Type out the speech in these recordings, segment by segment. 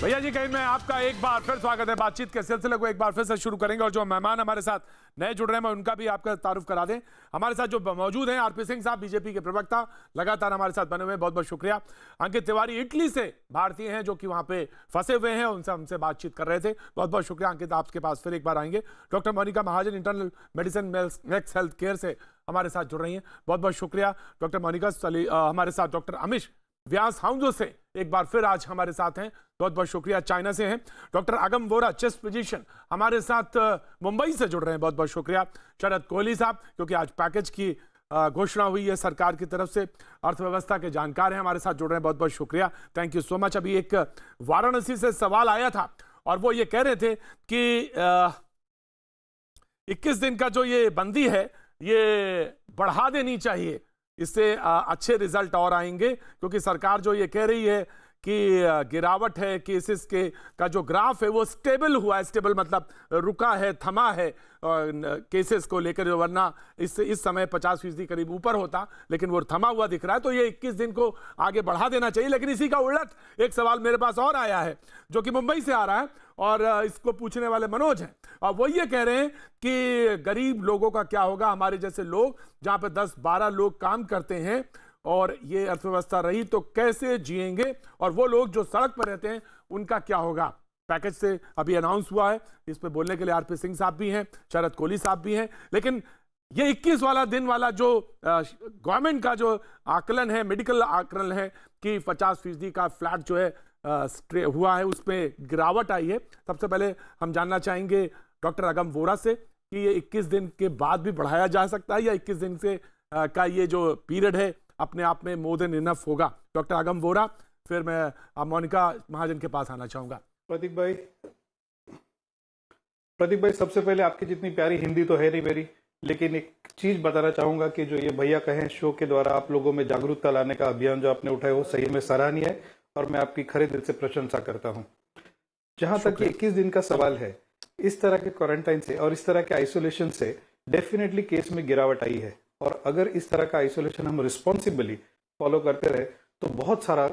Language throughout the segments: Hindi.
भैया जी कहीं मैं आपका एक बार फिर स्वागत है। बातचीत के सिलसिले को एक बार फिर से शुरू करेंगे और जो मेहमान हमारे साथ नए जुड़ रहे हैं मैं उनका भी आपका तारुफ करा दें। हमारे साथ जो मौजूद हैं आरपी सिंह साहब, बीजेपी के प्रवक्ता, लगातार हमारे साथ बने हुए हैं, बहुत बहुत शुक्रिया। अंकित तिवारी इटली से भारतीय हैं जो कि वहां पे फंसे हुए हैं, उनसे हमसे बातचीत कर रहे थे, बहुत बहुत शुक्रिया अंकित, आपके पास फिर एक बार आएंगे। Doctor Monika Mahajan, internal medicine Max Healthcare से हमारे साथ जुड़ रही हैं, बहुत बहुत शुक्रिया डॉक्टर मोनिका। हमारे साथ डॉक्टर अमिश व्यास हाउंजो से एक बार फिर आज हमारे साथ हैं, बहुत बहुत शुक्रिया। चाइना से हैं डॉक्टर अगम वोरा, चेस्ट फिजिशियन, हमारे साथ मुंबई से जुड़ रहे हैं, बहुत बहुत शुक्रिया। शरद कोहली साहब, क्योंकि आज पैकेज की घोषणा हुई है सरकार की तरफ से, अर्थव्यवस्था के जानकार हैं, हमारे साथ जुड़ रहे हैं, बहुत बहुत शुक्रिया, थैंक यू सो मच। अभी एक वाराणसी से सवाल आया था और वो ये कह रहे थे कि 21 दिन का जो ये बंदी है ये बढ़ा देनी चाहिए, इससे अच्छे रिजल्ट और आएंगे, क्योंकि सरकार जो ये कह रही है कि गिरावट है केसेस के का जो ग्राफ है वो स्टेबल हुआ है, स्टेबल मतलब रुका है, थमा है केसेस को लेकर, वरना इस समय 50% करीब ऊपर होता, लेकिन वो थमा हुआ दिख रहा है। तो ये 21 दिन को आगे बढ़ा देना चाहिए। लेकिन इसी का उलट एक सवाल मेरे पास और आया है जो कि मुंबई से आ रहा है और इसको पूछने वाले मनोज हैं, और वो ये कह रहे हैं कि गरीब लोगों का क्या होगा, हमारे जैसे लोग जहां पे 10-12 लोग काम करते हैं और ये अर्थव्यवस्था रही तो कैसे जिएंगे, और वो लोग जो सड़क पर रहते हैं उनका क्या होगा। पैकेज से अभी अनाउंस हुआ है, इस पे बोलने के लिए आरपी सिंह साहब भी हैं, शरद कोहली साहब भी हैं, लेकिन ये 21 वाला दिन वाला जो गवर्नमेंट का जो आकलन है, मेडिकल आकलन है कि 50% का फ्लैट जो है हुआ है, उसमें गिरावट आई है। सबसे पहले हम जानना चाहेंगे डॉक्टर अगम वोरा से कि ये 21 दिन के बाद भी बढ़ाया जा सकता है या 21 दिन से का ये जो पीरियड है अपने आप में मोर देन इनफ होगा। डॉक्टर अगम वोरा, फिर मैं मोनिका महाजन के पास आना चाहूंगा। प्रतीक भाई सबसे पहले आपकी जितनी प्यारी हिंदी तो है नहीं मेरी, लेकिन एक चीज बताना चाहूंगा कि जो ये भैया कहें शो के द्वारा आप लोगों में जागरूकता लाने का अभियान जो आपने उठाया वो सही में सराहनीय है और मैं आपकी खरे दिल से प्रशंसा करता हूं। जहां तक कि 21 दिन का सवाल है, इस तरह के क्वारंटाइन से और इस तरह के आइसोलेशन से डेफिनेटली केस में गिरावट आई है, और अगर इस तरह का आइसोलेशन हम रिस्पॉन्सिबली फॉलो करते रहे तो बहुत सारा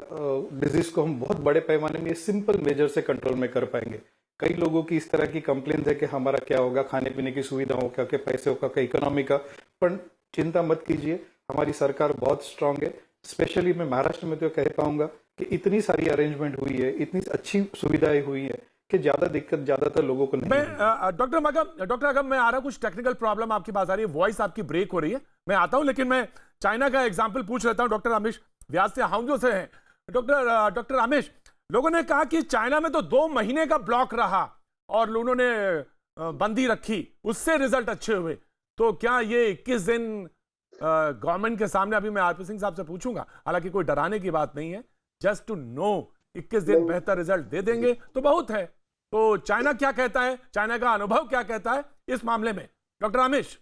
डिजीज को हम बहुत बड़े पैमाने में सिंपल मेजर से कंट्रोल में कर पाएंगे। कई लोगों की इस तरह की कंप्लेंट है कि हमारा क्या होगा, खाने पीने की सुविधाओं का, के पैसे का, के इकोनॉमी का, पर चिंता मत कीजिए, हमारी सरकार बहुत स्ट्रांग है। स्पेशली मैं महाराष्ट्र में तो कह पाऊंगा कि इतनी सारी अरेंजमेंट हुई है, इतनी अच्छी सुविधाएं हुई है कि ज्यादा दिक्कत ज्यादातर लोगों को नहीं। मैं डॉक्टर अगम मैं आ रहा, कुछ टेक्निकल प्रॉब्लम आपकी बात आ रही है, वॉइस आपकी ब्रेक हो रही है, मैं आता हूं, लेकिन मैं चाइना का एग्जांपल पूछ लेता हूं। डॉक्टर अमिश व्यास से हाउंजो से हैं। डॉक्टर अमिश, लोगों ने कहा कि चाइना में तो 2 महीने का ब्लॉक रहा और उन्होंने बंदी रखी, उससे रिजल्ट अच्छे हुए, तो क्या ये 21 दिन गवर्नमेंट के सामने, अभी मैं आरपी सिंह साहब से पूछूंगा, हालांकि कोई डराने की बात नहीं है, जस्ट टू नो 21 दिन बेहतर रिजल्ट दे देंगे तो बहुत है। तो चाइना क्या कहता है, चाइना का अनुभव क्या कहता है इस मामले में, डॉक्टर अमिश?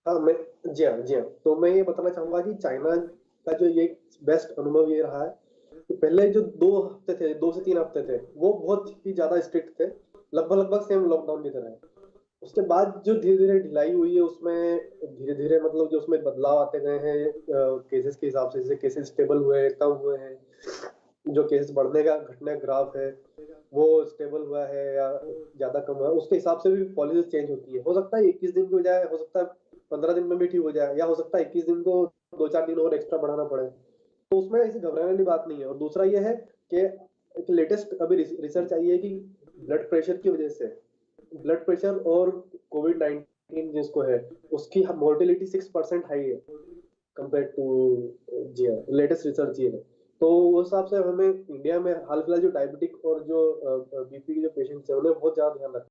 हाँ जी हाँ। तो मैं ये बताना चाहूंगा कि चाइना का जो ये बेस्ट अनुभव ये रहा है कि पहले जो 2 हफ्ते थे, 2 से 3 हफ्ते थे, वो बहुत ही ज्यादा स्ट्रिक्ट थे, लगभग सेम लॉकडाउन की तरह। उसके बाद जो धीरे धीरे ढिलाई हुई है, उसमें धीरे धीरे मतलब जो उसमें बदलाव आते गए हैं केसेस के हिसाब से, जैसे केसेस स्टेबल हुए हैं, कम हुए हैं, जो केसेस बढ़ने का घटने ग्राफ है वो स्टेबल हुआ है या ज्यादा कम हुआ है, उसके हिसाब से भी पॉलिसी चेंज होती है। हो सकता है 21 दिन की बजाय हो सकता है 15 दिन में भी ठीक हो जाए, या हो सकता है 21 दिन को 2-4 दिन और एक्स्ट्रा बढ़ाना पड़े, तो उसमें ऐसी घबराने वाली बात नहीं है। और दूसरा ये है कि एक लेटेस्ट अभी रिसर्च आई है कि ब्लड प्रेशर की वजह से, ब्लड प्रेशर और कोविड-19 जिसको है उसकी मोर्टेलिटी 6% हाई है कंपेयर टू जी लेटेस्ट रिसर्च ये है। तो उस हिसाब से हमें इंडिया में हाल फिलहाल जो डायबिटिक और जो बीपी के जो पेशेंट्स हैं उन्हें बहुत ज्यादा ध्यान रखना